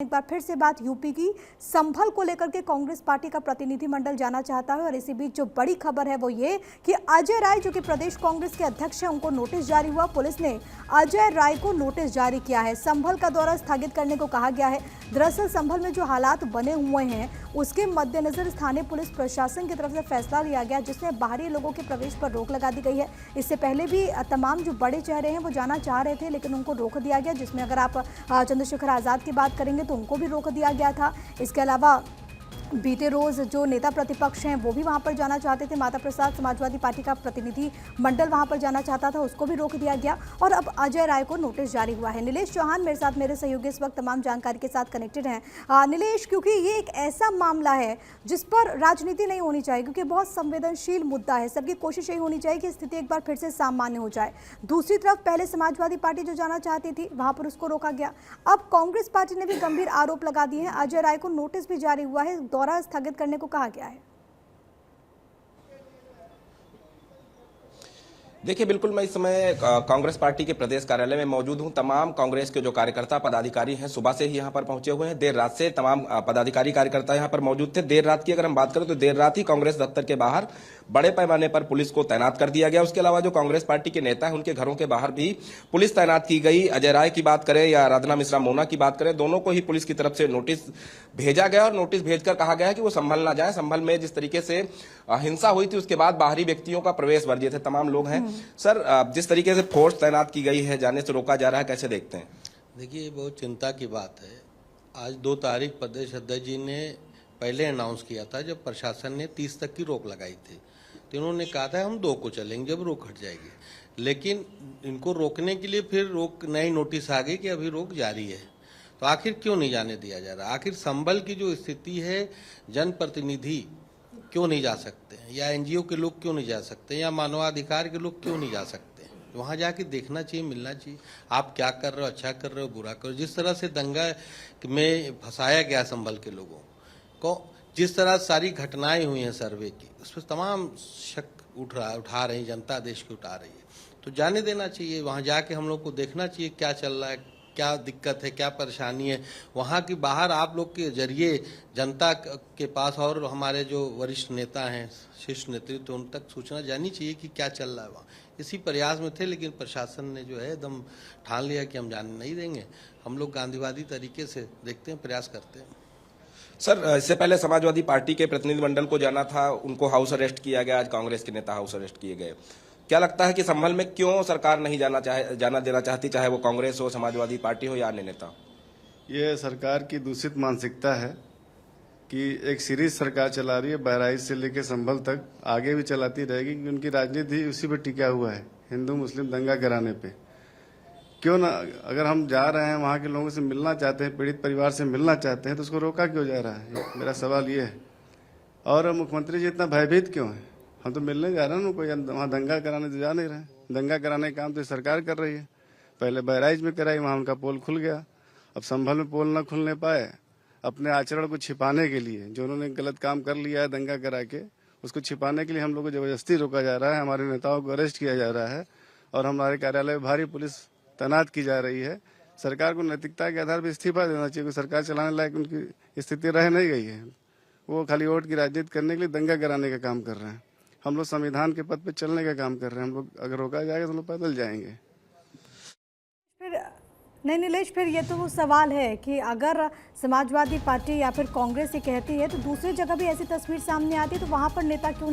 एक बार फिर से बात यूपी की संभल को लेकर के कांग्रेस पार्टी का प्रतिनिधिमंडल जाना चाहता है और इसी बीच जो बड़ी खबर है वो ये कि अजय राय जो कि प्रदेश कांग्रेस के अध्यक्ष हैं उनको नोटिस जारी हुआ। पुलिस ने अजय राय को नोटिस जारी किया है। संभल का दौरा स्थगित करने को कहा गया है। दरअसल संभल में जो हालात बने हुए हैं उसके मद्देनजर स्थानीय पुलिस प्रशासन की तरफ से फैसला लिया गया जिसमें बाहरी लोगों के प्रवेश पर रोक लगा दी गई है। इससे पहले भी तमाम जो बड़े चेहरे हैं वो जाना चाह रहे थे लेकिन उनको रोक दिया गया, जिसमें अगर आप चंद्रशेखर आजाद की बात करेंगे तो उनको भी रोक दिया गया था। इसके अलावा बीते रोज जो नेता प्रतिपक्ष हैं वो भी वहां पर जाना चाहते थे। माता प्रसाद समाजवादी पार्टी का प्रतिनिधि मंडल वहां पर जाना चाहता था, उसको भी रोक दिया गया और अब अजय राय को नोटिस जारी हुआ है। नीलेश चौहान मेरे साथ, मेरे सहयोगी इस वक्त तमाम जानकारी के साथ कनेक्टेड हैं। नीलेश, क्योंकि ये एक ऐसा मामला है जिस पर राजनीति नहीं होनी चाहिए क्योंकि बहुत संवेदनशील मुद्दा है, सबकी कोशिश यही होनी चाहिए कि स्थिति एक बार फिर से सामान्य हो जाए। दूसरी तरफ पहले समाजवादी पार्टी जो जाना चाहती थी वहां पर उसको रोका गया। अब कांग्रेस पार्टी ने भी गंभीर आरोप लगा दिए हैं। अजय राय को नोटिस भी जारी हुआ है, दौरा स्थगित करने को कहा गया है। देखिए, बिल्कुल मैं इस समय कांग्रेस पार्टी के प्रदेश कार्यालय में मौजूद हूं। तमाम कांग्रेस के जो कार्यकर्ता पदाधिकारी हैं सुबह से ही यहां पर पहुंचे हुए हैं। देर रात से तमाम पदाधिकारी कार्यकर्ता यहां पर मौजूद थे। देर रात की अगर हम बात करें तो देर रात ही कांग्रेस दफ्तर के बाहर बड़े पैमाने पर पुलिस को तैनात कर दिया गया। उसके अलावा जो कांग्रेस पार्टी के नेता हैं उनके घरों के बाहर भी पुलिस तैनात की गई। अजय राय की बात करें या राधना मिश्रा मोना की बात करें, दोनों को ही पुलिस की तरफ से नोटिस भेजा गया और नोटिस भेजकर कहा गया है कि वो संभल ना जाए। संभल में जिस तरीके से हिंसा हुई थी उसके बाद बाहरी व्यक्तियों का प्रवेश वर्जित है, तमाम लोग हैं। सर, जिस तरीके से फोर्स तैनात की गई है, जाने से रोका जा रहा है, कैसे देखते हैं? देखिए, ये बहुत चिंता की बात है। आज 2 तारीख प्रदेश अध्यक्ष जी ने पहले अनाउंस किया था जब प्रशासन ने 30 तक की रोक लगाई थी, तो इन्होंने कहा था हम 2 को चलेंगे जब रोक हट जाएगी। लेकिन इनको रोकने के लिए फिर नई नोटिस आ गई कि अभी रोक जारी है। तो आखिर क्यों नहीं जाने दिया जा रहा? आखिर संभल की जो स्थिति है, जनप्रतिनिधि क्यों नहीं जा सकते हैं, या एनजीओ के लोग क्यों नहीं जा सकते, या मानवाधिकार के लोग क्यों नहीं जा सकते? वहाँ जाके देखना चाहिए, मिलना चाहिए। आप क्या कर रहे हो, अच्छा कर रहे हो, बुरा कर रहे हो। जिस तरह से दंगा में फंसाया गया संभल के लोगों को, जिस तरह सारी घटनाएं हुई हैं सर्वे की, उस पर तमाम शक उठा रही जनता, देश की उठा रही है। तो जाने देना चाहिए, वहाँ जाके हम लोग को देखना चाहिए क्या चल रहा है, क्या दिक्कत है, क्या परेशानी है। वहाँ की बाहर आप लोग के जरिए जनता के पास और हमारे जो वरिष्ठ नेता हैं, शीर्ष नेतृत्व, उन तक सूचना जानी चाहिए कि क्या चल रहा है वहाँ। इसी प्रयास में थे, लेकिन प्रशासन ने जो है एकदम ठान लिया कि हम जाने नहीं देंगे। हम लोग गांधीवादी तरीके से देखते हैं, प्रयास करते हैं। सर, इससे पहले समाजवादी पार्टी के प्रतिनिधिमंडल को जाना था, उनको हाउस अरेस्ट किया गया। आज कांग्रेस के नेता हाउस अरेस्ट किए गए। क्या लगता है कि संभल में क्यों सरकार नहीं जाना देना चाहती, चाहे वो कांग्रेस हो, समाजवादी पार्टी हो या अन्य नेता? ये सरकार की दूषित मानसिकता है कि एक सीरीज सरकार चला रही है, बहराइच से लेकर संभल तक, आगे भी चलाती रहेगी क्योंकि उनकी राजनीति उसी पर टिका हुआ है, हिंदू मुस्लिम दंगा कराने पे। क्यों ना, अगर हम जा रहे हैं वहाँ के लोगों से मिलना चाहते हैं, पीड़ित परिवार से मिलना चाहते हैं, तो उसको रोका क्यों जा रहा है? मेरा सवाल ये है। और मुख्यमंत्री जी इतना भयभीत क्यों है? हम तो मिलने जा रहे हैं ना, कोई वहाँ दंगा कराने तो जा नहीं रहे। दंगा कराने का काम तो सरकार कर रही है। पहले बहराइच में कराई, वहाँ उनका पोल खुल गया। अब संभल में पोल न खुलने पाए, अपने आचरण को छिपाने के लिए, जो उन्होंने गलत काम कर लिया है दंगा करा के, उसको छिपाने के लिए हम लोग को जबरदस्ती रोका जा रहा है। हमारे नेताओं को अरेस्ट किया जा रहा है और हमारे कार्यालय में भारी पुलिस तैनात की जा रही है। सरकार को नैतिकता के आधार पर इस्तीफा देना चाहिए। सरकार चलाने लायक उनकी स्थिति रह नहीं गई है। वो खाली वोट की राजनीति करने के लिए दंगा कराने का काम कर रहे हैं। हम लोग संविधान के पद पे चलने का काम कर रहे हैं। हम लोग अगर रोका जाएगा तो लोग पैदल जाएंगे। नहीं नीलेश, फिर ये तो वो सवाल है कि अगर समाजवादी पार्टी या फिर कांग्रेस ये कहती है तो दूसरी जगह भी ऐसी तस्वीर सामने आती है तो वहाँ पर नेता क्यों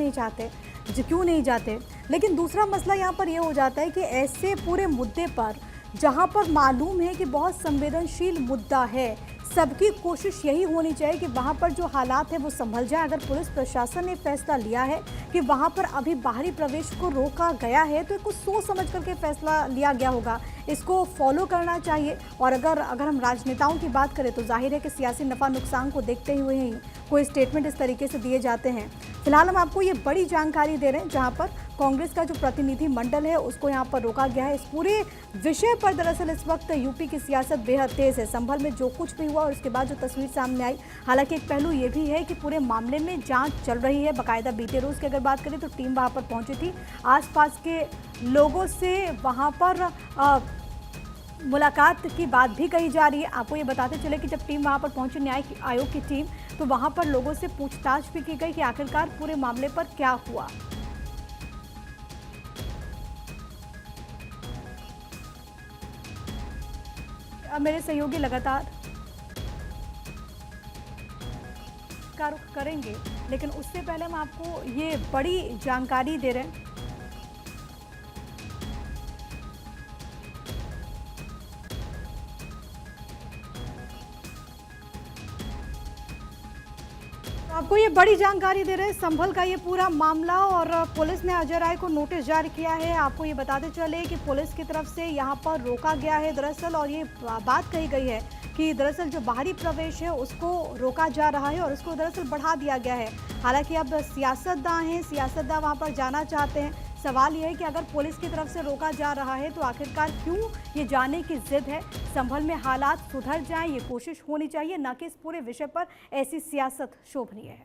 नहीं जाते। लेकिन दूसरा मसला यहाँ पर ये हो जाता है कि ऐसे पूरे मुद्दे पर जहाँ पर मालूम है कि बहुत संवेदनशील मुद्दा है, सबकी कोशिश यही होनी चाहिए कि वहाँ पर जो हालात है वो संभल जाए। अगर पुलिस प्रशासन ने फैसला लिया है कि वहाँ पर अभी बाहरी प्रवेश को रोका गया है तो कुछ सोच समझ करके फैसला लिया गया होगा, इसको फॉलो करना चाहिए। और अगर हम राजनेताओं की बात करें तो जाहिर है कि सियासी नफा नुकसान को देखते हुए ही कोई स्टेटमेंट इस तरीके से दिए जाते हैं। फिलहाल हम आपको ये बड़ी जानकारी दे रहे हैं जहाँ पर कांग्रेस का जो प्रतिनिधि मंडल है उसको यहाँ पर रोका गया है। इस पूरे विषय पर दरअसल इस वक्त यूपी की सियासत बेहद तेज है। संभल में जो कुछ भी हुआ और उसके बाद जो तस्वीर सामने आई, हालांकि एक पहलू ये भी है कि पूरे मामले में जांच चल रही है। बाकायदा बीते रोज की अगर बात करें तो टीम वहां पर पहुंची थी, आसपास के लोगों से वहां पर मुलाकात की बात भी कही जा रही है। आपको ये बताते चले कि जब टीम वहां पर पहुंची, न्याय आयोग की टीम, तो वहां पर लोगों से पूछताछ भी की गई कि आखिरकार पूरे मामले पर क्या हुआ। अब मेरे सहयोगी लगातार का रुख करेंगे, लेकिन उससे पहले हम आपको ये बड़ी जानकारी दे रहे हैं। आपको ये बड़ी जानकारी दे रहे हैं संभल का ये पूरा मामला, और पुलिस ने अजय राय को नोटिस जारी किया है। आपको ये बताते चले कि पुलिस की तरफ से यहाँ पर रोका गया है दरअसल, और ये बात कही गई है कि दरअसल जो बाहरी प्रवेश है उसको रोका जा रहा है और उसको दरअसल बढ़ा दिया गया है। हालांकि अब सियासतदान हैं, सियासतदान वहाँ पर जाना चाहते हैं। सवाल यह है कि अगर पुलिस की तरफ से रोका जा रहा है तो आखिरकार क्यों, ये जानने की जिद है। संभल में हालात सुधर जाएं, ये कोशिश होनी चाहिए, न कि इस पूरे विषय पर ऐसी सियासत शोभनीय है।